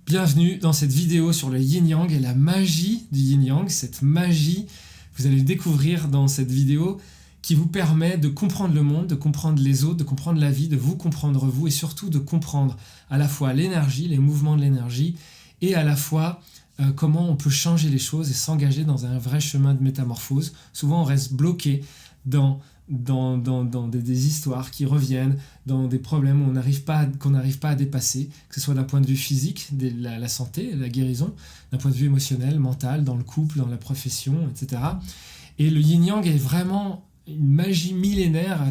Bienvenue dans cette vidéo sur le yin-yang et la magie du yin-yang. Cette magie, vous allez le découvrir dans cette vidéo qui vous permet de comprendre le monde, de comprendre les autres, de comprendre la vie, de vous comprendre vous et surtout de comprendre à la fois l'énergie, les mouvements de l'énergie et à la fois comment on peut changer les choses et s'engager dans un vrai chemin de métamorphose. Souvent on reste bloqué dans des histoires qui reviennent, dans des problèmes qu'on n'arrive pas à dépasser, que ce soit d'un point de vue physique, la santé, la guérison, d'un point de vue émotionnel, mental, dans le couple, dans la profession, etc. Et le yin-yang est vraiment une magie millénaire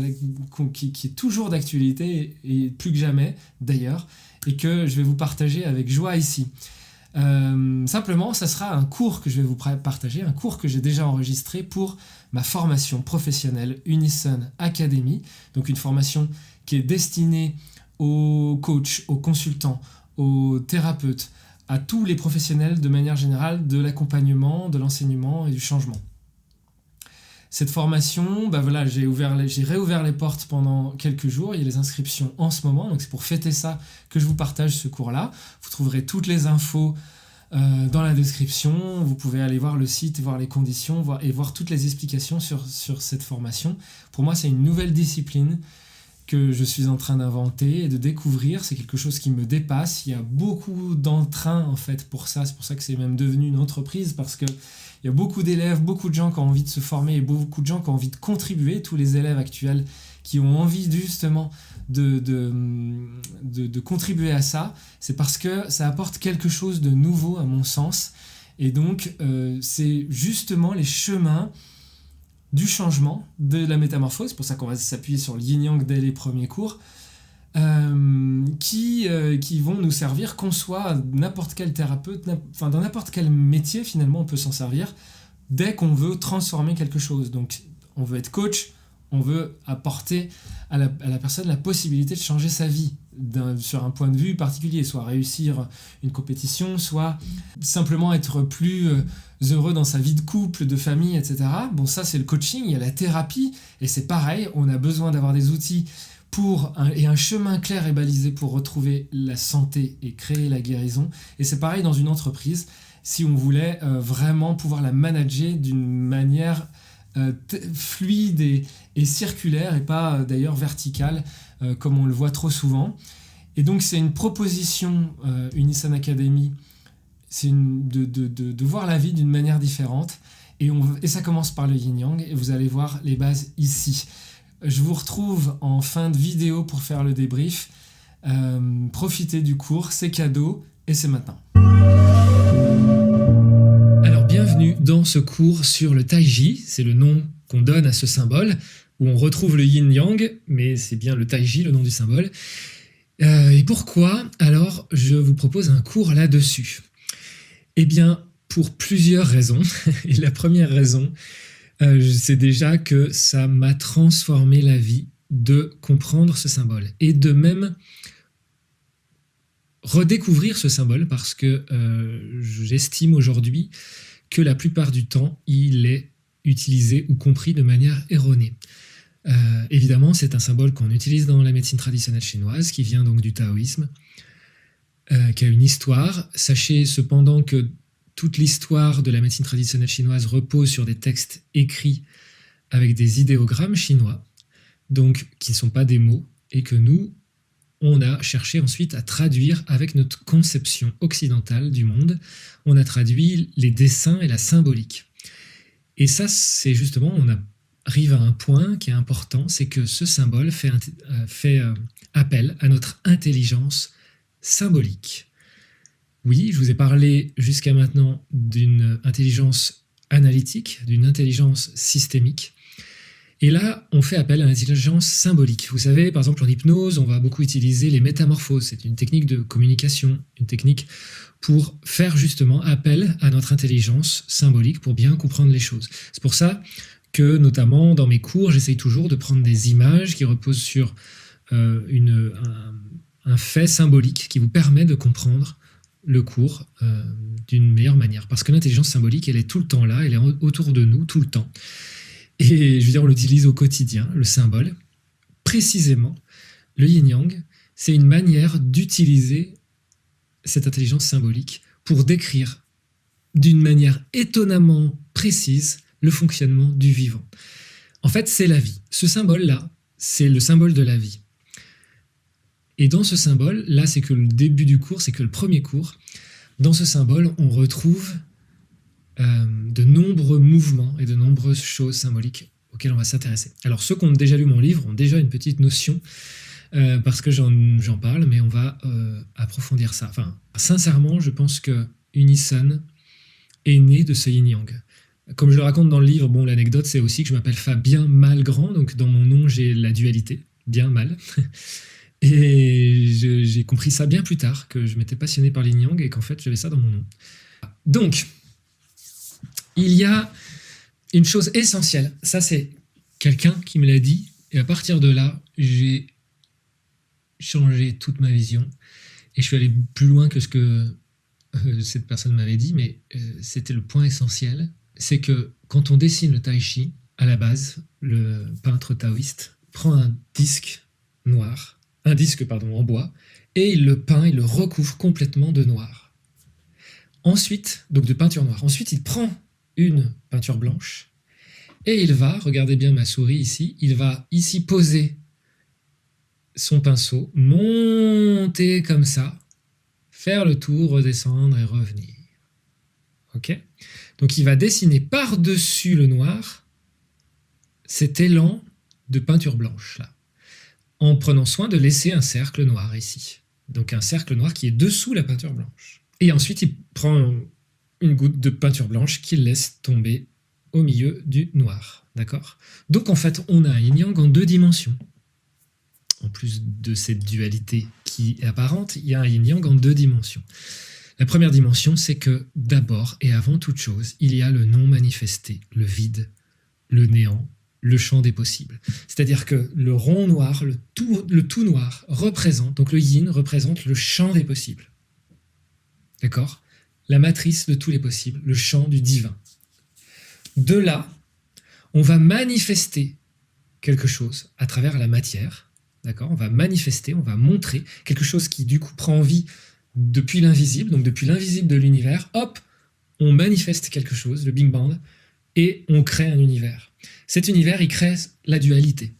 qui est toujours d'actualité et plus que jamais d'ailleurs, et que je vais vous partager avec joie ici. Simplement, ça sera un cours que je vais vous partager, un cours que j'ai déjà enregistré pour ma formation professionnelle Unison Academy, donc une formation qui est destinée aux coachs, aux consultants, aux thérapeutes, à tous les professionnels de manière générale de l'accompagnement, de l'enseignement et du changement. Cette formation, j'ai réouvert les portes pendant quelques jours, il y a les inscriptions en ce moment, donc c'est pour fêter ça que je vous partage ce cours-là. Vous trouverez toutes les infos dans la description, vous pouvez aller voir le site, voir les conditions voir toutes les explications sur cette formation. Pour moi, c'est une nouvelle discipline que je suis en train d'inventer et de découvrir, c'est quelque chose qui me dépasse. Il y a beaucoup d'entrain en fait pour ça, c'est pour ça que c'est même devenu une entreprise, parce que il y a beaucoup d'élèves, beaucoup de gens qui ont envie de se former et beaucoup de gens qui ont envie de contribuer, tous les élèves actuels qui ont envie justement de contribuer à ça, c'est parce que ça apporte quelque chose de nouveau à mon sens, et donc c'est justement les chemins du changement, de la métamorphose, c'est pour ça qu'on va s'appuyer sur le yin-yang dès les premiers cours, qui vont nous servir, qu'on soit n'importe quel thérapeute, dans n'importe quel métier finalement on peut s'en servir dès qu'on veut transformer quelque chose. Donc on veut être coach, on veut apporter à la personne la possibilité de changer sa vie sur un point de vue particulier, soit réussir une compétition, soit simplement être plus heureux dans sa vie de couple, de famille, etc. Bon, ça c'est le coaching, il y a la thérapie, et c'est pareil, on a besoin d'avoir des outils et un chemin clair et balisé pour retrouver la santé et créer la guérison. Et c'est pareil dans une entreprise, si on voulait vraiment pouvoir la manager d'une manière fluide et circulaire, et pas d'ailleurs verticale, comme on le voit trop souvent. Et donc c'est une proposition Unison Academy, c'est de voir la vie d'une manière différente, et ça commence par le yin-yang, et vous allez voir les bases ici. Je vous retrouve en fin de vidéo pour faire le débrief. Profitez du cours, c'est cadeau, et c'est maintenant. Alors bienvenue dans ce cours sur le Taiji, c'est le nom qu'on donne à ce symbole, où on retrouve le yin-yang, mais c'est bien le Taiji, le nom du symbole. Et pourquoi alors je vous propose un cours là-dessus ? Eh bien, pour plusieurs raisons. Et la première raison, c'est déjà que ça m'a transformé la vie de comprendre ce symbole. Et de même redécouvrir ce symbole, parce que j'estime aujourd'hui que la plupart du temps, il est utilisé ou compris de manière erronée. Évidemment, c'est un symbole qu'on utilise dans la médecine traditionnelle chinoise, qui vient donc du taoïsme, qui a une histoire. Sachez cependant que toute l'histoire de la médecine traditionnelle chinoise repose sur des textes écrits avec des idéogrammes chinois, donc qui ne sont pas des mots, et que nous, on a cherché ensuite à traduire avec notre conception occidentale du monde. On a traduit les dessins et la symbolique. Et ça, c'est justement, on arrive à un point qui est important, c'est que ce symbole fait appel à notre intelligence symbolique. Oui, je vous ai parlé jusqu'à maintenant d'une intelligence analytique, d'une intelligence systémique. Et là, on fait appel à l'intelligence symbolique. Vous savez, par exemple, en hypnose, on va beaucoup utiliser les métamorphoses. C'est une technique de communication, une technique pour faire justement appel à notre intelligence symbolique pour bien comprendre les choses. C'est pour ça que, notamment, dans mes cours, j'essaye toujours de prendre des images qui reposent sur un fait symbolique qui vous permet de comprendre le cours d'une meilleure manière. Parce que l'intelligence symbolique, elle est tout le temps là, elle est autour de nous tout le temps. Et je veux dire, on l'utilise au quotidien, le symbole. Précisément, le yin-yang, c'est une manière d'utiliser cette intelligence symbolique pour décrire d'une manière étonnamment précise le fonctionnement du vivant. En fait, c'est la vie. Ce symbole-là, c'est le symbole de la vie. Et dans ce symbole, là, c'est que le début du cours, c'est que le premier cours. Dans ce symbole, on retrouve de nombreux mouvements et de nombreuses choses symboliques auxquelles on va s'intéresser. Alors, ceux qui ont déjà lu mon livre ont déjà une petite notion parce que j'en parle, mais on va approfondir ça. Enfin, sincèrement, je pense que Unison est né de ce yin-yang. Comme je le raconte dans le livre, bon, l'anecdote, c'est aussi que je m'appelle Fabien Malgrand, donc dans mon nom, j'ai la dualité, bien mal. Et j'ai compris ça bien plus tard, que je m'étais passionné par l'yin-yang et qu'en fait, j'avais ça dans mon nom. Donc, il y a une chose essentielle. Ça, c'est quelqu'un qui me l'a dit. Et à partir de là, j'ai changé toute ma vision. Et je suis allé plus loin que ce que cette personne m'avait dit, mais c'était le point essentiel. C'est que quand on dessine le tai chi, à la base, le peintre taoïste prend un disque en bois, et il le peint, il le recouvre complètement de noir. Ensuite, donc de peinture noire. Ensuite, il prend une peinture blanche, et il va, regardez bien ma souris ici, il va ici poser son pinceau, monter comme ça, faire le tour, redescendre et revenir. Ok ? Donc il va dessiner par-dessus le noir cet élan de peinture blanche là, en prenant soin de laisser un cercle noir ici. Donc un cercle noir qui est dessous la peinture blanche. Et ensuite il prend une goutte de peinture blanche qu'il laisse tomber au milieu du noir. D'accord ? Donc en fait on a un yin-yang en 2 dimensions. En plus de cette dualité qui est apparente, il y a un yin-yang en 2 dimensions. La première dimension, c'est que d'abord et avant toute chose, il y a le non manifesté, le vide, le néant, le champ des possibles. C'est-à-dire que le rond noir, le tout noir représente, donc le yin représente le champ des possibles. D'accord ? La matrice de tous les possibles, le champ du divin. De là, on va manifester quelque chose à travers la matière. D'accord ? On va manifester, on va montrer quelque chose qui du coup prend vie depuis l'invisible, donc depuis l'invisible de l'univers, hop, on manifeste quelque chose, le Big Bang, et on crée un univers. Cet univers, il crée la dualité.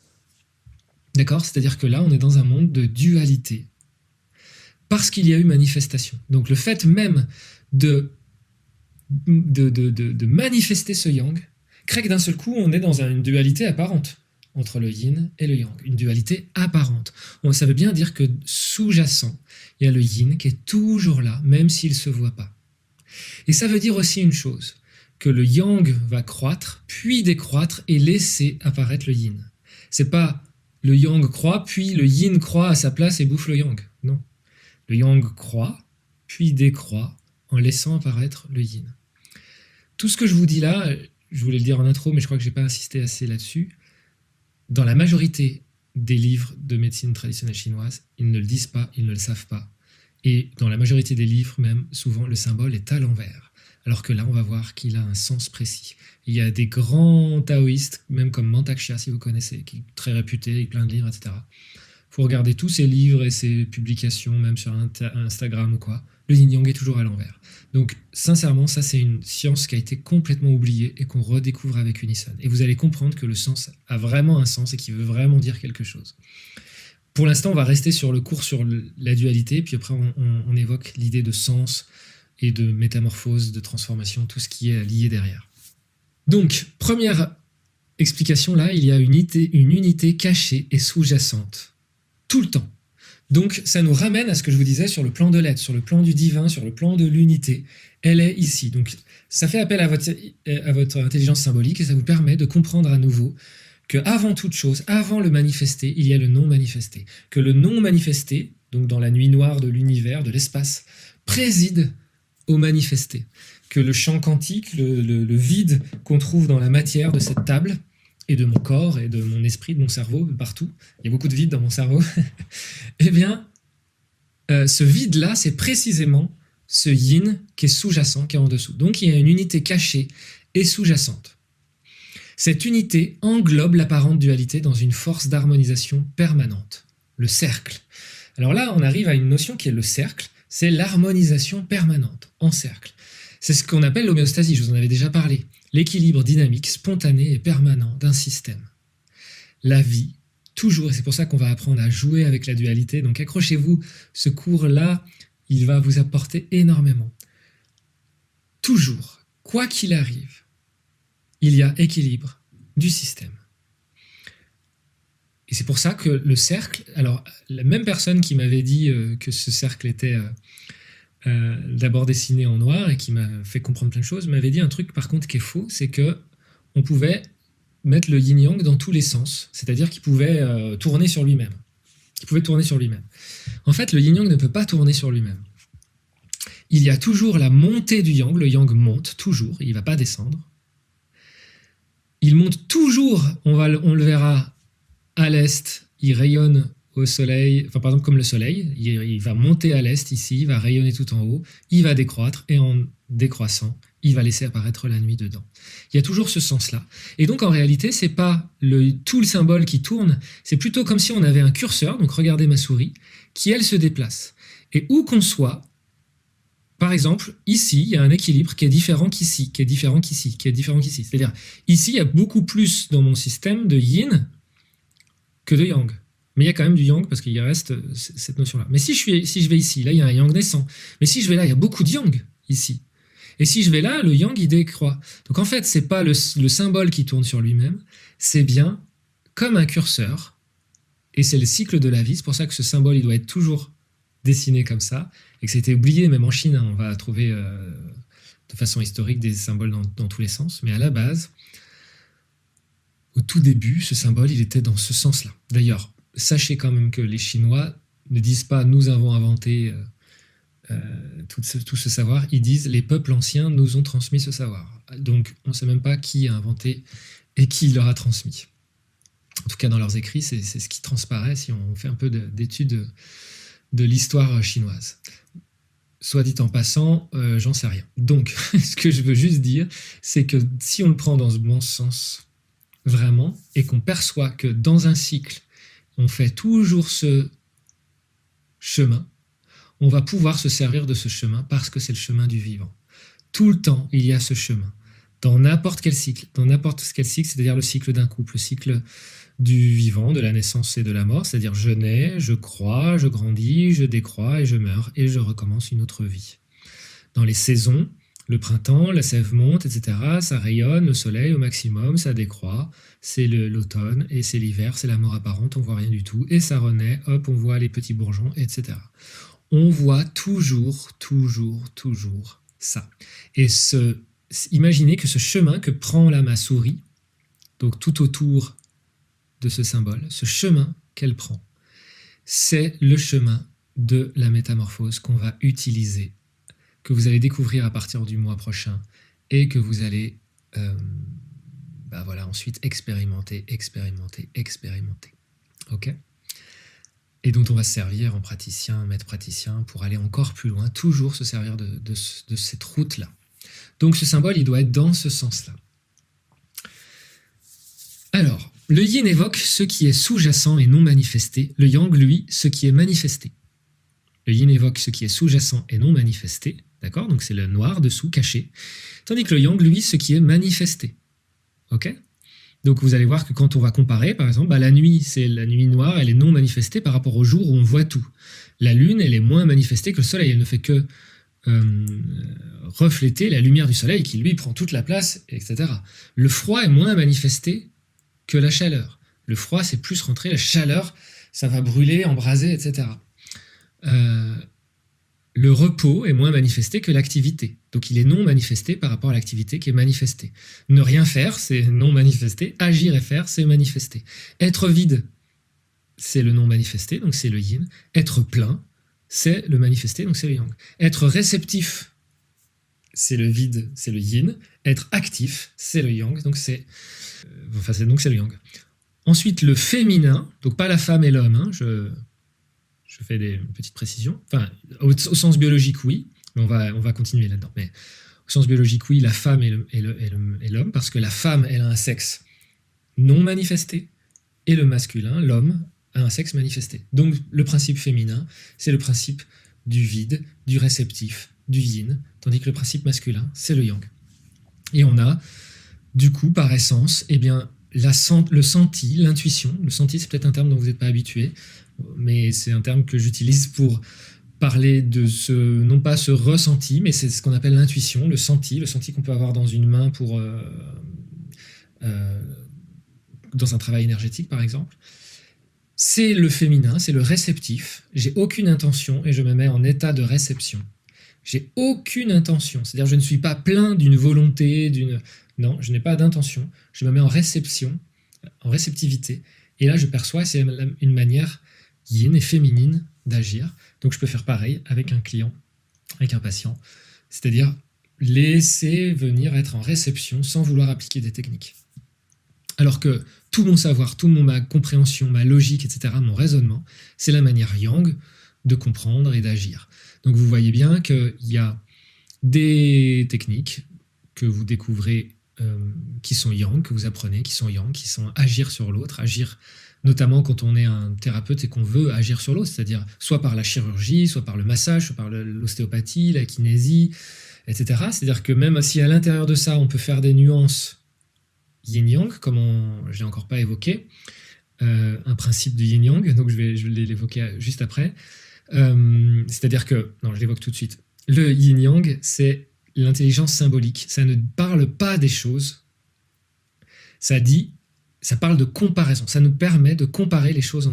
D'accord ? C'est-à-dire que là, on est dans un monde de dualité. Parce qu'il y a eu manifestation. Donc le fait même de manifester ce yang crée que d'un seul coup, on est dans une dualité apparente entre le yin et le yang, une dualité apparente. Ça veut bien dire que sous-jacent, il y a le yin qui est toujours là, même s'il ne se voit pas. Et ça veut dire aussi une chose, que le yang va croître, puis décroître et laisser apparaître le yin. C'est pas le yang croît, puis le yin croît à sa place et bouffe le yang. Non. Le yang croît, puis décroît en laissant apparaître le yin. Tout ce que je vous dis là, je voulais le dire en intro, mais je crois que je n'ai pas insisté assez là-dessus. Dans la majorité des livres de médecine traditionnelle chinoise, ils ne le disent pas, ils ne le savent pas. Et dans la majorité des livres, même, souvent, le symbole est à l'envers. Alors que là, on va voir qu'il a un sens précis. Il y a des grands taoïstes, même comme Mantak Chia, si vous connaissez, qui est très réputé, avec plein de livres, etc. Il faut regarder tous ses livres et ses publications, même sur Instagram ou quoi. Le yin-yang est toujours à l'envers. Donc, sincèrement, ça, c'est une science qui a été complètement oubliée et qu'on redécouvre avec Unison. Et vous allez comprendre que le sens a vraiment un sens et qu'il veut vraiment dire quelque chose. Pour l'instant, on va rester sur le cours sur la dualité, puis après, on évoque l'idée de sens et de métamorphose, de transformation, tout ce qui est lié derrière. Donc, première explication, là, il y a une unité cachée et sous-jacente. Tout le temps. Donc, ça nous ramène à ce que je vous disais sur le plan de l'être, sur le plan du divin, sur le plan de l'unité. Elle est ici. Donc, ça fait appel à votre intelligence symbolique et ça vous permet de comprendre à nouveau qu'avant toute chose, avant le manifesté, il y a le non manifesté. Que le non manifesté, donc dans la nuit noire de l'univers, de l'espace, préside au manifesté. Que le champ quantique, le vide qu'on trouve dans la matière de cette table, et de mon corps, et de mon esprit, de mon cerveau, partout, il y a beaucoup de vide dans mon cerveau, eh bien, ce vide-là, c'est précisément ce yin qui est sous-jacent, qui est en dessous. Donc, il y a une unité cachée et sous-jacente. Cette unité englobe l'apparente dualité dans une force d'harmonisation permanente, le cercle. Alors là, on arrive à une notion qui est le cercle, c'est l'harmonisation permanente, en cercle. C'est ce qu'on appelle l'homéostasie, je vous en avais déjà parlé. L'équilibre dynamique, spontané et permanent d'un système. La vie, toujours, et c'est pour ça qu'on va apprendre à jouer avec la dualité, donc accrochez-vous, ce cours-là, il va vous apporter énormément. Toujours, quoi qu'il arrive, il y a équilibre du système. Et c'est pour ça que le cercle, alors la même personne qui m'avait dit que ce cercle était d'abord dessiné en noir et qui m'a fait comprendre plein de choses, m'avait dit un truc par contre qui est faux, c'est que on pouvait mettre le yin-yang dans tous les sens, c'est-à-dire qu'il pouvait tourner sur lui-même. En fait, le yin-yang ne peut pas tourner sur lui-même. Il y a toujours la montée du yang, le yang monte toujours, il ne va pas descendre. Il monte toujours, on le verra à l'est, il rayonne au soleil, enfin par exemple comme le soleil, il va monter à l'est ici, il va rayonner tout en haut, il va décroître et en décroissant, il va laisser apparaître la nuit dedans. Il y a toujours ce sens-là. Et donc en réalité, c'est pas tout le symbole qui tourne, c'est plutôt comme si on avait un curseur, donc regardez ma souris, qui elle se déplace. Et où qu'on soit, par exemple, ici, il y a un équilibre qui est différent qu'ici, qui est différent qu'ici, qui est différent qu'ici. C'est-à-dire, ici, il y a beaucoup plus dans mon système de yin que de yang. Mais il y a quand même du yang parce qu'il reste cette notion-là. Mais si je vais ici, là, il y a un yang naissant. Mais si je vais là, il y a beaucoup de yang ici. Et si je vais là, le yang, il décroît. Donc en fait, c'est pas le symbole qui tourne sur lui-même, c'est bien comme un curseur. Et c'est le cycle de la vie. C'est pour ça que ce symbole, il doit être toujours dessiné comme ça, et que c'était oublié même en Chine, hein, on va trouver de façon historique des symboles dans tous les sens, mais à la base, au tout début, ce symbole, il était dans ce sens-là. D'ailleurs, sachez quand même que les Chinois ne disent pas « nous avons inventé tout ce savoir », ils disent « les peuples anciens nous ont transmis ce savoir ». Donc, on ne sait même pas qui a inventé et qui leur a transmis. En tout cas, dans leurs écrits, c'est ce qui transparaît si on fait un peu d'études de l'histoire chinoise. Soit dit en passant, j'en sais rien. Donc, ce que je veux juste dire, c'est que si on le prend dans ce bon sens, vraiment, et qu'on perçoit que dans un cycle, on fait toujours ce chemin, on va pouvoir se servir de ce chemin parce que c'est le chemin du vivant. Tout le temps, il y a ce chemin. Dans n'importe quel cycle, c'est-à-dire le cycle d'un couple, le cycle du vivant, de la naissance et de la mort, c'est-à-dire je nais, je crois, je grandis, je décroît et je meurs, et je recommence une autre vie. Dans les saisons, le printemps, la sève monte, etc., ça rayonne, le soleil au maximum, ça décroît, c'est l'automne, et c'est l'hiver, c'est la mort apparente, on voit rien du tout, et ça renaît, hop, on voit les petits bourgeons, etc. On voit toujours ça. Et imaginez que ce chemin que prend là ma souris, donc tout autour de ce symbole, ce chemin qu'elle prend, c'est le chemin de la métamorphose qu'on va utiliser, que vous allez découvrir à partir du mois prochain et que vous allez ensuite expérimenter. Ok ? Et dont on va se servir en praticien, maître praticien, pour aller encore plus loin, toujours se servir de cette route-là. Donc ce symbole, il doit être dans ce sens-là. Alors, le yin évoque ce qui est sous-jacent et non manifesté. Le yang, lui, ce qui est manifesté. Le yin évoque ce qui est sous-jacent et non manifesté. D'accord ? Donc c'est le noir dessous, caché. Tandis que le yang, lui, ce qui est manifesté. Ok ? Donc vous allez voir que quand on va comparer, par exemple, la nuit, c'est la nuit noire, elle est non manifestée par rapport au jour où on voit tout. La lune, elle est moins manifestée que le soleil. Elle ne fait que refléter la lumière du soleil qui, lui, prend toute la place, etc. Le froid est moins manifesté que la chaleur. Le froid, c'est plus rentré, la chaleur, ça va brûler, embraser, etc. Le repos est moins manifesté que l'activité. Donc il est non manifesté par rapport à l'activité qui est manifestée. Ne rien faire, c'est non manifesté. Agir et faire, c'est manifesté. Être vide, c'est le non manifesté, donc c'est le yin. Être plein, c'est le manifesté, donc c'est le yang. Être réceptif, c'est le vide, c'est le yin. Être actif, c'est le yang, donc c'est le yang. Ensuite, le féminin, donc pas la femme et l'homme, hein, je fais des petites précisions. Enfin, au sens biologique, oui, mais on va continuer là-dedans. Mais au sens biologique, oui, la femme et l'homme, parce que la femme, elle a un sexe non manifesté, et le masculin, l'homme, a un sexe manifesté. Donc, le principe féminin, c'est le principe du vide, du réceptif, du yin, tandis que le principe masculin, c'est le yang. Et on a, du coup, par essence, eh bien, le senti, l'intuition. Le senti, c'est peut-être un terme dont vous n'êtes pas habitué, mais c'est un terme que j'utilise pour parler de non pas ce ressenti, mais c'est ce qu'on appelle l'intuition, le senti qu'on peut avoir dans une main pour dans un travail énergétique, par exemple. C'est le féminin, c'est le réceptif. J'ai aucune intention et je me mets en état de réception. J'ai aucune intention, c'est-à-dire je ne suis pas plein d'une volonté, non, je n'ai pas d'intention. Je me mets en réception, en réceptivité, et là je perçois, c'est une manière yin et féminine d'agir. Donc je peux faire pareil avec un client, avec un patient, c'est-à-dire laisser venir être en réception sans vouloir appliquer des techniques. Alors que tout mon savoir, ma compréhension, ma logique, etc., mon raisonnement, c'est la manière yang de comprendre et d'agir. Donc vous voyez bien qu'il y a des techniques que vous découvrez qui sont yang, que vous apprenez, qui sont yang, qui sont agir sur l'autre, agir notamment quand on est un thérapeute et qu'on veut agir sur l'autre, c'est-à-dire soit par la chirurgie, soit par le massage, soit par l'ostéopathie, la kinésie, etc. C'est-à-dire que même si à l'intérieur de ça, on peut faire des nuances yin-yang, comme je l'ai encore pas évoqué, un principe du yin-yang, donc je vais l'évoquer juste après. C'est-à-dire que, non, je l'évoque tout de suite. Le yin-yang, c'est l'intelligence symbolique. Ça ne parle pas des choses. Ça parle de comparaison. Ça nous permet de comparer les choses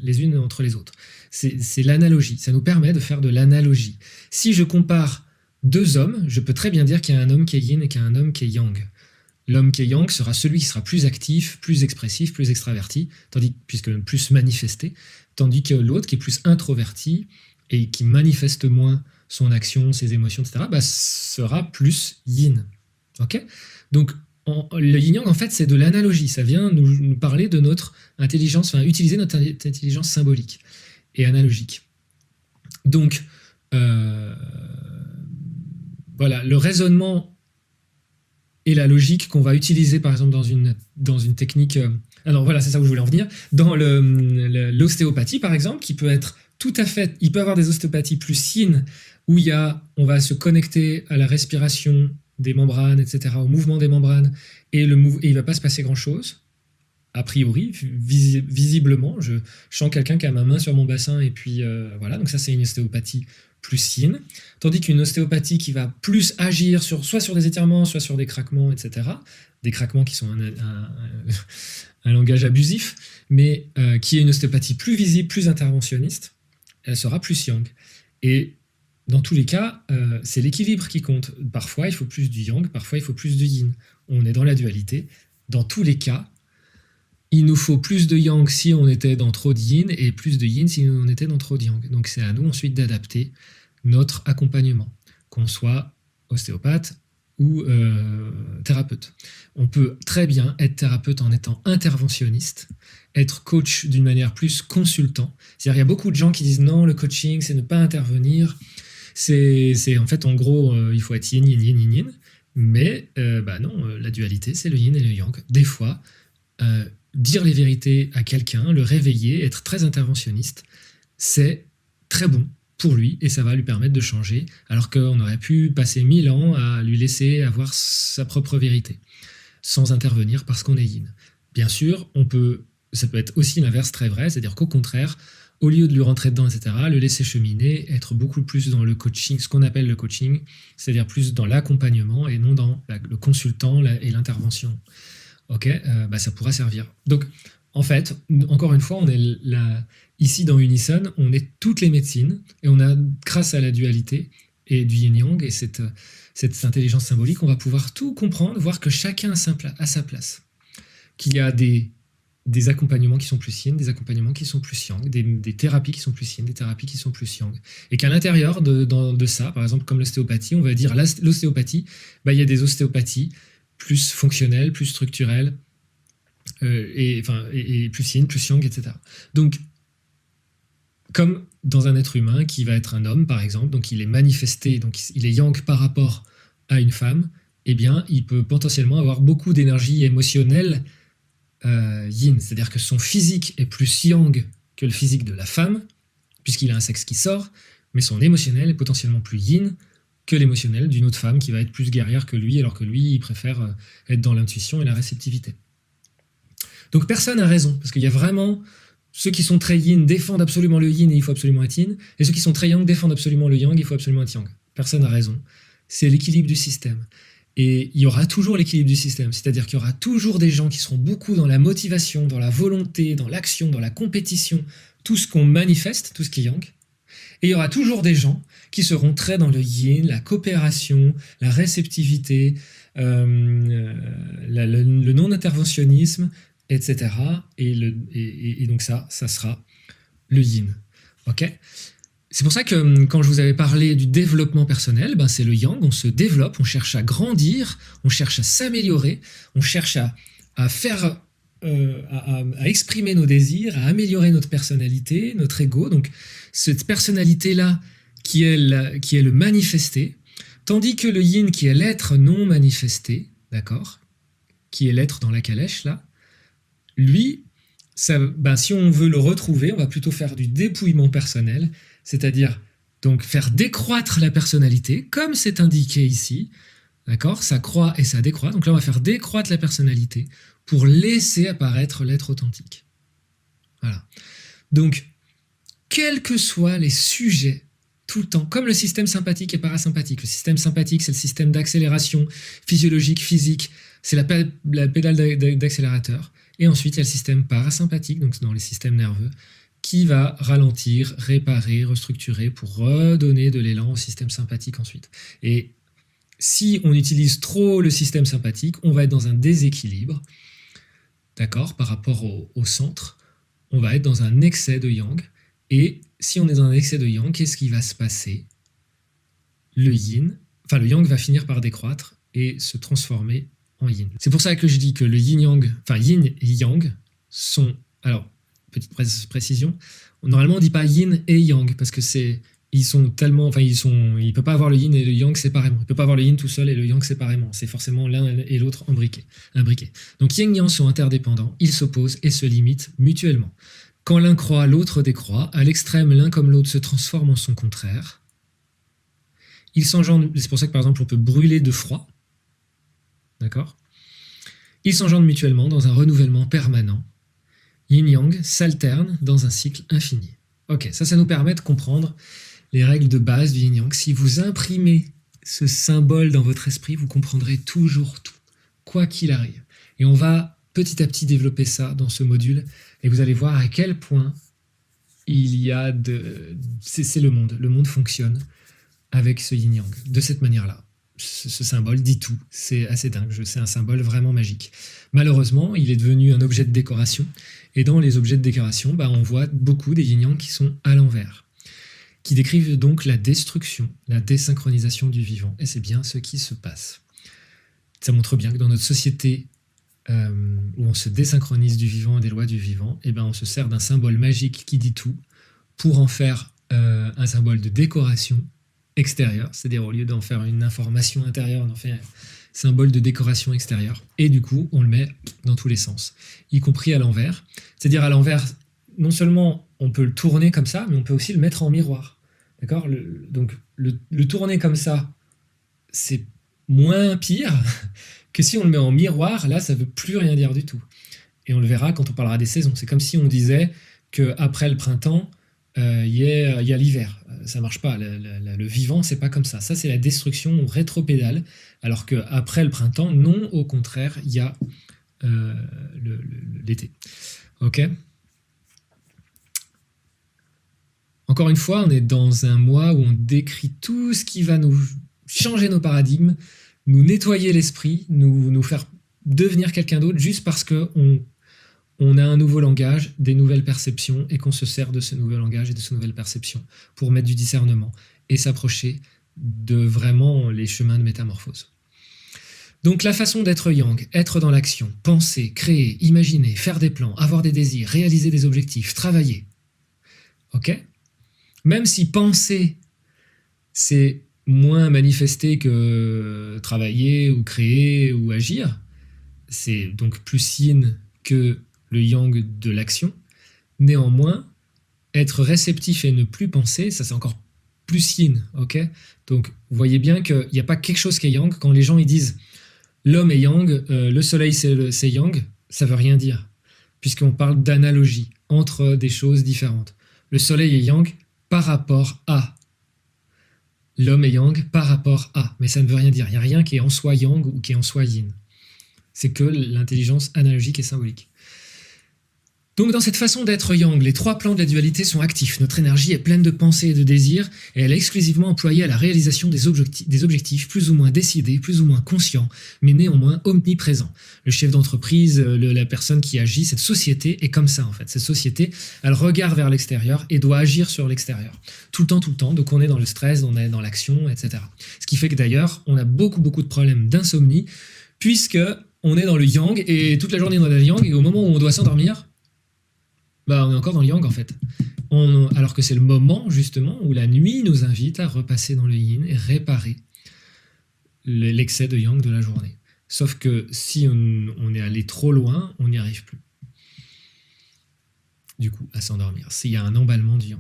les unes entre les autres. C'est l'analogie. Ça nous permet de faire de l'analogie. Si je compare deux hommes, je peux très bien dire qu'il y a un homme qui est yin et qu'il y a un homme qui est yang. L'homme qui est yang sera celui qui sera plus actif, plus expressif, plus extraverti, puisque plus manifesté, tandis que l'autre qui est plus introverti et qui manifeste moins son action, ses émotions, etc., sera plus yin. Ok ? Donc, le yin-yang, en fait, c'est de l'analogie. Ça vient nous parler de notre intelligence, enfin, utiliser notre intelligence symbolique et analogique. Donc, voilà, le raisonnement et la logique qu'on va utiliser, par exemple, dans une technique... alors voilà, c'est ça où je voulais en venir. Dans l'ostéopathie, par exemple, qui peut être tout à fait... Il peut y avoir des ostéopathies plus yin, où on va se connecter à la respiration des membranes, etc., au mouvement des membranes, et il ne va pas se passer grand-chose, a priori, visiblement. Je sens quelqu'un qui a ma main sur mon bassin, et puis voilà, donc ça c'est une ostéopathie plus yin, tandis qu'une ostéopathie qui va plus agir soit sur des étirements, soit sur des craquements, etc., des craquements qui sont un langage abusif, mais qui est une ostéopathie plus visible, plus interventionniste, elle sera plus yang. Et dans tous les cas, c'est l'équilibre qui compte. Parfois, il faut plus du yang, parfois, il faut plus du yin. On est dans la dualité. Dans tous les cas, il nous faut plus de yang si on était dans trop de yin et plus de yin si on était dans trop de yang. Donc, c'est à nous ensuite d'adapter notre accompagnement, qu'on soit ostéopathe ou thérapeute. On peut très bien être thérapeute en étant interventionniste, être coach d'une manière plus consultant. C'est-à-dire, il y a beaucoup de gens qui disent non, le coaching, c'est ne pas intervenir. C'est en fait, en gros, il faut être yin, yin, yin, yin, yin. Mais non, la dualité, c'est le yin et le yang. Des fois, dire les vérités à quelqu'un, le réveiller, être très interventionniste, c'est très bon pour lui et ça va lui permettre de changer, alors qu'on aurait pu passer 1000 ans à lui laisser avoir sa propre vérité, sans intervenir parce qu'on est yin. Bien sûr, ça peut être aussi l'inverse très vrai, c'est-à-dire qu'au contraire, au lieu de lui rentrer dedans, etc., le laisser cheminer, être beaucoup plus dans le coaching, ce qu'on appelle le coaching, c'est-à-dire plus dans l'accompagnement et non dans le consultant et l'intervention. Ok, ça pourra servir. Donc, en fait, encore une fois, on est là, ici dans Unison, on est toutes les médecines et on a, grâce à la dualité et du yin-yang et cette intelligence symbolique, on va pouvoir tout comprendre, voir que chacun a sa place. Qu'il y a des accompagnements qui sont plus yin, des accompagnements qui sont plus yang, des thérapies qui sont plus yin, des thérapies qui sont plus yang. Et qu'à l'intérieur de ça, par exemple comme l'ostéopathie, on va dire l'ostéopathie, il y a des ostéopathies plus fonctionnelles, plus structurelles, et plus yin, plus yang, etc. Donc, comme dans un être humain qui va être un homme, par exemple, donc il est manifesté, donc il est yang par rapport à une femme, eh bien, il peut potentiellement avoir beaucoup d'énergie émotionnelle yin, c'est-à-dire que son physique est plus yang que le physique de la femme, puisqu'il a un sexe qui sort, mais son émotionnel est potentiellement plus yin que l'émotionnel d'une autre femme qui va être plus guerrière que lui, alors que lui, il préfère être dans l'intuition et la réceptivité. Donc personne n'a raison, parce qu'il y a vraiment ceux qui sont très yin défendent absolument le yin et il faut absolument être yin, et ceux qui sont très yang défendent absolument le yang et il faut absolument être yang. Personne n'a raison. C'est l'équilibre du système. Et il y aura toujours l'équilibre du système, c'est-à-dire qu'il y aura toujours des gens qui seront beaucoup dans la motivation, dans la volonté, dans l'action, dans la compétition, tout ce qu'on manifeste, tout ce qui est yang. Et il y aura toujours des gens qui seront très dans le yin, la coopération, la réceptivité, le non-interventionnisme, etc. Et donc ça sera le yin. Ok ? C'est pour ça que quand je vous avais parlé du développement personnel, ben c'est le yang, on se développe, on cherche à grandir, on cherche à s'améliorer, on cherche à faire, à exprimer nos désirs, à améliorer notre personnalité, notre ego. Donc cette personnalité-là qui est le manifesté, tandis que le yin qui est l'être non manifesté, d'accord, qui est l'être dans la calèche là, lui, ça, ben, si on veut le retrouver, on va plutôt faire du dépouillement personnel, c'est-à-dire donc faire décroître la personnalité, comme c'est indiqué ici, d'accord, ça croît et ça décroît, donc là on va faire décroître la personnalité pour laisser apparaître l'être authentique. Voilà. Donc, quels que soient les sujets, tout le temps, comme le système sympathique et parasympathique. Le système sympathique, c'est le système d'accélération physiologique, physique, c'est la pédale d'accélérateur. Et ensuite, il y a le système parasympathique, donc dans les systèmes nerveux, qui va ralentir, réparer, restructurer pour redonner de l'élan au système sympathique ensuite. Et si on utilise trop le système sympathique, on va être dans un déséquilibre, d'accord, par rapport au centre. On va être dans un excès de yang. Et si on est dans un excès de yang, qu'est-ce qui va se passer ? Le yang va finir par décroître et se transformer en yin. C'est pour ça que je dis que le yin-yang, enfin yin et yang sont... Alors, petite précision, normalement on ne dit pas yin et yang, parce que ils sont tellement... Enfin, il ne peut pas avoir le yin et le yang séparément. Il ne peut pas avoir le yin tout seul et le yang séparément. C'est forcément l'un et l'autre imbriqués. Donc yin et yang sont interdépendants, ils s'opposent et se limitent mutuellement. Quand l'un croît, l'autre décroît. À l'extrême, l'un comme l'autre se transforme en son contraire. Ils s'engendrent, c'est pour ça que par exemple on peut brûler de froid. D'accord ? Ils s'engendrent mutuellement dans un renouvellement permanent. Yin-yang s'alternent dans un cycle infini. Ok, ça nous permet de comprendre les règles de base du yin-yang. Si vous imprimez ce symbole dans votre esprit, vous comprendrez toujours tout, quoi qu'il arrive. Et on va petit à petit développer ça dans ce module, et vous allez voir à quel point il y a c'est le monde. Le monde fonctionne avec ce yin-yang, de cette manière-là. Ce symbole dit tout, c'est assez dingue, c'est un symbole vraiment magique. Malheureusement, il est devenu un objet de décoration, et dans les objets de décoration, on voit beaucoup des yin-yang qui sont à l'envers, qui décrivent donc la destruction, la désynchronisation du vivant, et c'est bien ce qui se passe. Ça montre bien que dans notre société où on se désynchronise du vivant et des lois du vivant, on se sert d'un symbole magique qui dit tout pour en faire un symbole de décoration extérieure, c'est-à-dire au lieu d'en faire une information intérieure, on en fait un symbole de décoration extérieure. Et du coup, on le met dans tous les sens, y compris à l'envers. C'est-à-dire à l'envers, non seulement on peut le tourner comme ça, mais on peut aussi le mettre en miroir. D'accord ? Donc le tourner comme ça, c'est moins pire que si on le met en miroir. Là, ça ne veut plus rien dire du tout. Et on le verra quand on parlera des saisons. C'est comme si on disait qu'après le printemps, il y a l'hiver. Ça marche pas. Le vivant, c'est pas comme ça. Ça, c'est la destruction, on rétropédale. Alors qu'après le printemps, non, au contraire, il y a l'été. Ok ? Encore une fois, on est dans un mois où on décrit tout ce qui va nous changer nos paradigmes, nous nettoyer l'esprit, nous faire devenir quelqu'un d'autre juste parce qu'on a un nouveau langage, des nouvelles perceptions, et qu'on se sert de ce nouveau langage et de ces nouvelles perceptions pour mettre du discernement et s'approcher de vraiment les chemins de métamorphose. Donc la façon d'être yang, être dans l'action, penser, créer, imaginer, faire des plans, avoir des désirs, réaliser des objectifs, travailler. Ok ? Même si penser, c'est moins manifesté que travailler ou créer ou agir, c'est donc plus yin que le yang de l'action. Néanmoins, être réceptif et ne plus penser, ça c'est encore plus yin, ok? Donc, vous voyez bien qu'il n'y a pas quelque chose qui est yang. Quand les gens ils disent l'homme est yang, le soleil c'est yang, ça veut rien dire, puisqu'on parle d'analogie entre des choses différentes. Le soleil est yang par rapport à. L'homme est yang par rapport à. Mais ça ne veut rien dire. Il n'y a rien qui est en soi yang ou qui est en soi yin. C'est que l'intelligence analogique et symbolique. Donc dans cette façon d'être yang, les trois plans de la dualité sont actifs. Notre énergie est pleine de pensées et de désirs, et elle est exclusivement employée à la réalisation des objectifs plus ou moins décidés, plus ou moins conscients, mais néanmoins omniprésents. Le chef d'entreprise, la personne qui agit, cette société est comme ça en fait. Cette société, elle regarde vers l'extérieur et doit agir sur l'extérieur. Tout le temps. Donc on est dans le stress, on est dans l'action, etc. Ce qui fait que d'ailleurs, on a beaucoup de problèmes d'insomnie, puisque on est dans le yang, et toute la journée on est dans le yang, et au moment où on doit s'endormir, on est encore dans le yang en fait. Alors que c'est le moment justement où la nuit nous invite à repasser dans le yin et réparer l'excès de yang de la journée. Sauf que si on est allé trop loin, on n'y arrive plus. Du coup, à s'endormir. S'il y a un emballement du yang.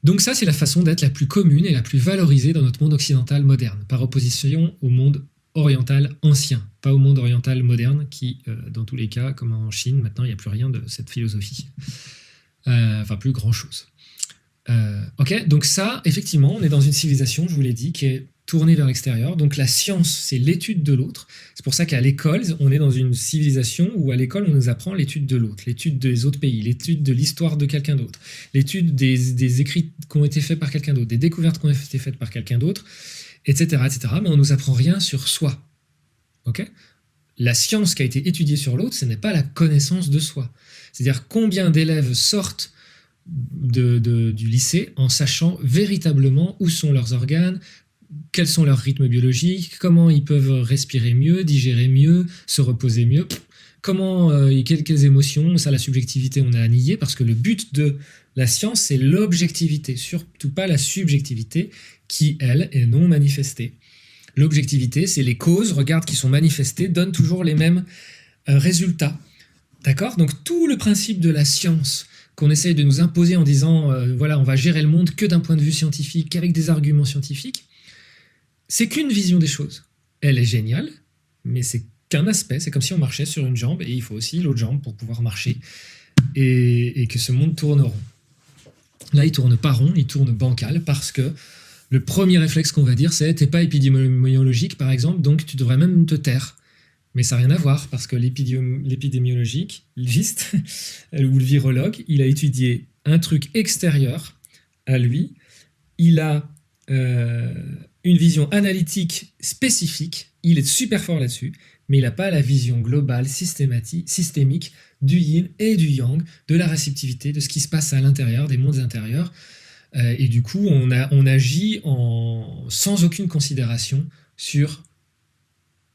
Donc ça, c'est la façon d'être la plus commune et la plus valorisée dans notre monde occidental moderne, par opposition au monde oriental ancien, pas au monde oriental moderne qui, dans tous les cas, comme en Chine, maintenant il n'y a plus rien de cette philosophie. Enfin, plus grand-chose. Ok, donc ça, effectivement, on est dans une civilisation, je vous l'ai dit, qui est tournée vers l'extérieur. Donc la science, c'est l'étude de l'autre. C'est pour ça qu'à l'école, on est dans une civilisation où à l'école, on nous apprend l'étude de l'autre, l'étude des autres pays, l'étude de l'histoire de quelqu'un d'autre, l'étude des écrits qui ont été faits par quelqu'un d'autre, des découvertes qui ont été faites par quelqu'un d'autre, etc., mais on ne nous apprend rien sur soi. Okay, la science qui a été étudiée sur l'autre, ce n'est pas la connaissance de soi. C'est-à-dire combien d'élèves sortent du lycée en sachant véritablement où sont leurs organes, quels sont leurs rythmes biologiques, comment ils peuvent respirer mieux, digérer mieux, se reposer mieux, quelles émotions, ça la subjectivité on a à nier, parce que le but de la science c'est l'objectivité, surtout pas la subjectivité qui elle est non manifestée. L'objectivité c'est les causes, regarde, qui sont manifestées, donnent toujours les mêmes résultats. D'accord ? Donc tout le principe de la science qu'on essaye de nous imposer en disant voilà, on va gérer le monde que d'un point de vue scientifique, qu'avec des arguments scientifiques, c'est qu'une vision des choses. Elle est géniale, mais c'est qu'un aspect. C'est comme si on marchait sur une jambe et il faut aussi l'autre jambe pour pouvoir marcher et que ce monde tourne rond. Là, il tourne pas rond, il tourne bancal parce que le premier réflexe qu'on va dire, c'est t'es pas épidémiologique par exemple, donc tu devrais même te taire. Mais ça n'a rien à voir parce que l'épidémiologiste ou le virologue, il a étudié un truc extérieur à lui. Il a une vision analytique spécifique. Il est super fort là-dessus, mais il n'a pas la vision globale, systémique du yin et du yang, de la réceptivité, de ce qui se passe à l'intérieur, des mondes intérieurs. Et du coup, on agit sans aucune considération sur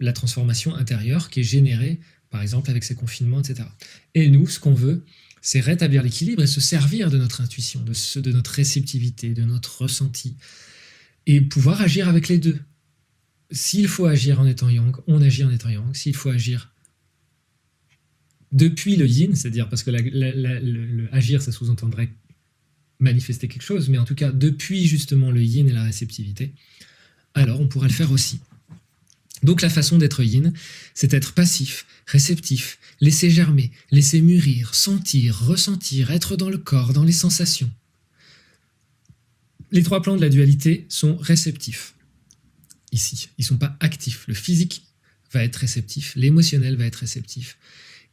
la transformation intérieure qui est générée, par exemple, avec ces confinements, etc. Et nous, ce qu'on veut, c'est rétablir l'équilibre et se servir de notre intuition, de notre réceptivité, de notre ressenti, et pouvoir agir avec les deux. S'il faut agir en étant yang, on agit en étant yang. S'il faut agir depuis le yin, c'est-à-dire parce que le agir, ça sous-entendrait manifester quelque chose, mais en tout cas, depuis justement le yin et la réceptivité, alors on pourrait le faire aussi. Donc la façon d'être yin, c'est être passif, réceptif, laisser germer, laisser mûrir, sentir, ressentir, être dans le corps, dans les sensations. Les trois plans de la dualité sont réceptifs. Ici, ils ne sont pas actifs. Le physique va être réceptif, l'émotionnel va être réceptif,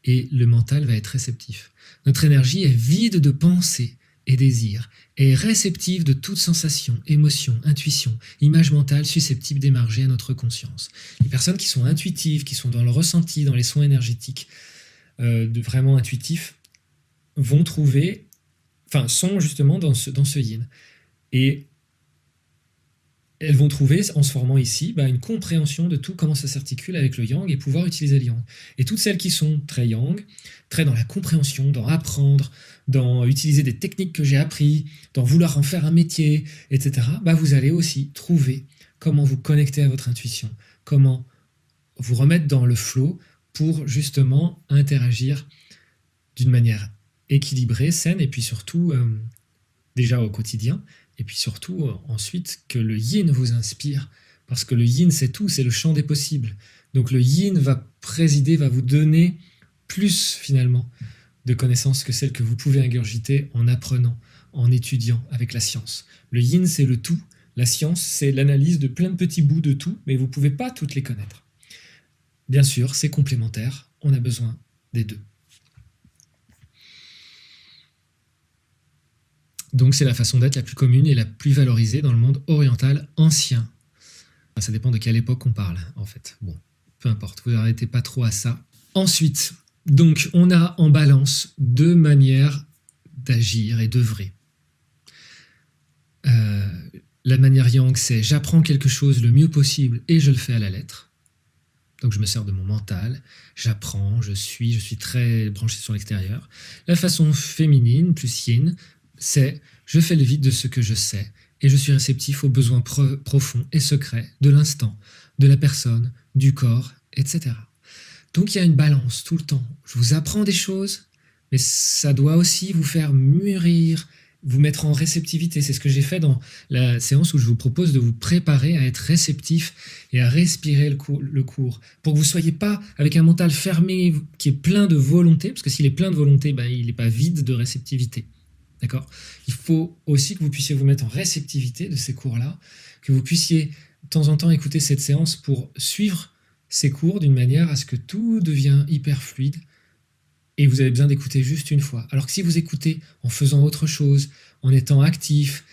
et le mental va être réceptif. Notre énergie est vide de pensée et désir, et réceptive de toute sensation, émotion, intuition, image mentale susceptible d'émerger à notre conscience. Les personnes qui sont intuitives, qui sont dans le ressenti, dans les soins énergétiques, vraiment intuitifs, vont trouver, sont justement dans ce yin. Et elles vont trouver, en se formant ici, une compréhension de tout, comment ça s'articule avec le yang et pouvoir utiliser le yang. Et toutes celles qui sont très yang, très dans la compréhension, dans apprendre, dans utiliser des techniques que j'ai appris, dans vouloir en faire un métier, etc., vous allez aussi trouver comment vous connecter à votre intuition, comment vous remettre dans le flow pour justement interagir d'une manière équilibrée, saine, et puis surtout déjà au quotidien, et puis surtout, ensuite, que le yin vous inspire, parce que le yin, c'est tout, c'est le champ des possibles. Donc le yin va présider, va vous donner plus, finalement, de connaissances que celles que vous pouvez ingurgiter en apprenant, en étudiant avec la science. Le yin, c'est le tout. La science, c'est l'analyse de plein de petits bouts de tout, mais vous ne pouvez pas toutes les connaître. Bien sûr, c'est complémentaire, on a besoin des deux. Donc c'est la façon d'être la plus commune et la plus valorisée dans le monde oriental ancien. Ça dépend de quelle époque on parle, en fait. Bon, peu importe, vous n'arrêtez pas trop à ça. Ensuite, donc on a en balance deux manières d'agir et d'œuvrer. La manière yang, c'est j'apprends quelque chose le mieux possible et je le fais à la lettre. Donc je me sers de mon mental, j'apprends, je suis très branché sur l'extérieur. La façon féminine, plus yin, c'est je fais le vide de ce que je sais et je suis réceptif aux besoins profonds et secrets de l'instant, de la personne, du corps, etc. Donc il y a une balance tout le temps. Je vous apprends des choses, mais ça doit aussi vous faire mûrir, vous mettre en réceptivité. C'est ce que j'ai fait dans la séance où je vous propose de vous préparer à être réceptif et à respirer le cours. Pour que vous ne soyez pas avec un mental fermé qui est plein de volonté, parce que s'il est plein de volonté, il n'est pas vide de réceptivité. D'accord ? Il faut aussi que vous puissiez vous mettre en réceptivité de ces cours-là, que vous puissiez de temps en temps écouter cette séance pour suivre ces cours d'une manière à ce que tout devient hyper fluide. Et vous avez besoin d'écouter juste une fois. Alors que si vous écoutez en faisant autre chose, en étant actif,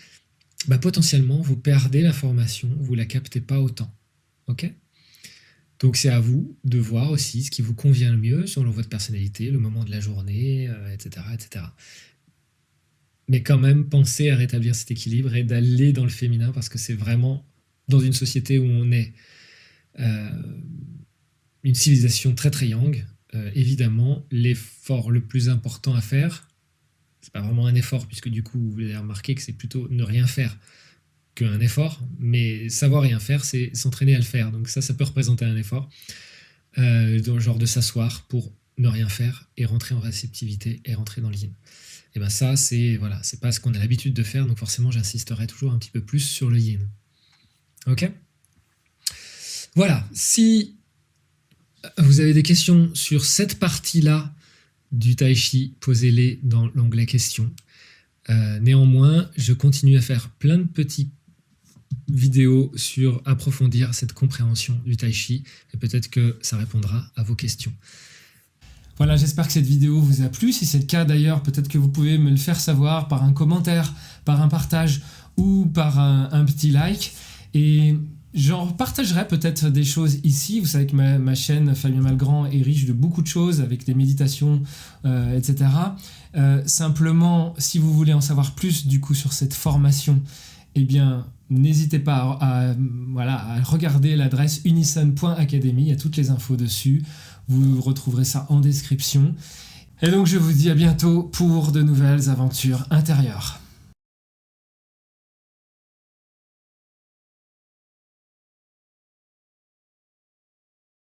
potentiellement, vous perdez l'information, vous ne la captez pas autant. Ok ? Donc c'est à vous de voir aussi ce qui vous convient le mieux selon votre personnalité, le moment de la journée, etc., etc. Mais quand même, pensez à rétablir cet équilibre et d'aller dans le féminin, parce que c'est vraiment dans une société où on est une civilisation très très yang. Évidemment, l'effort le plus important à faire, c'est pas vraiment un effort, puisque du coup, vous avez remarqué que c'est plutôt ne rien faire qu'un effort, mais savoir rien faire, c'est s'entraîner à le faire. Donc ça peut représenter un effort, genre de s'asseoir pour ne rien faire et rentrer en réceptivité et rentrer dans le yin. Et ça, c'est pas ce qu'on a l'habitude de faire, donc forcément, j'insisterai toujours un petit peu plus sur le yin. Ok ? Voilà, si vous avez des questions sur cette partie-là du tai chi, posez-les dans l'onglet questions. Néanmoins, je continue à faire plein de petites vidéos sur approfondir cette compréhension du tai chi et peut-être que ça répondra à vos questions. Voilà, j'espère que cette vidéo vous a plu. Si c'est le cas d'ailleurs, peut-être que vous pouvez me le faire savoir par un commentaire, par un partage ou par un petit like. Et j'en partagerai peut-être des choses ici. Vous savez que ma chaîne Fabien Malgrand est riche de beaucoup de choses avec des méditations, etc. Simplement, si vous voulez en savoir plus du coup sur cette formation, eh bien, n'hésitez pas à regarder l'adresse unison.academy. Il y a toutes les infos dessus. Vous retrouverez ça en description. Et donc, je vous dis à bientôt pour de nouvelles aventures intérieures.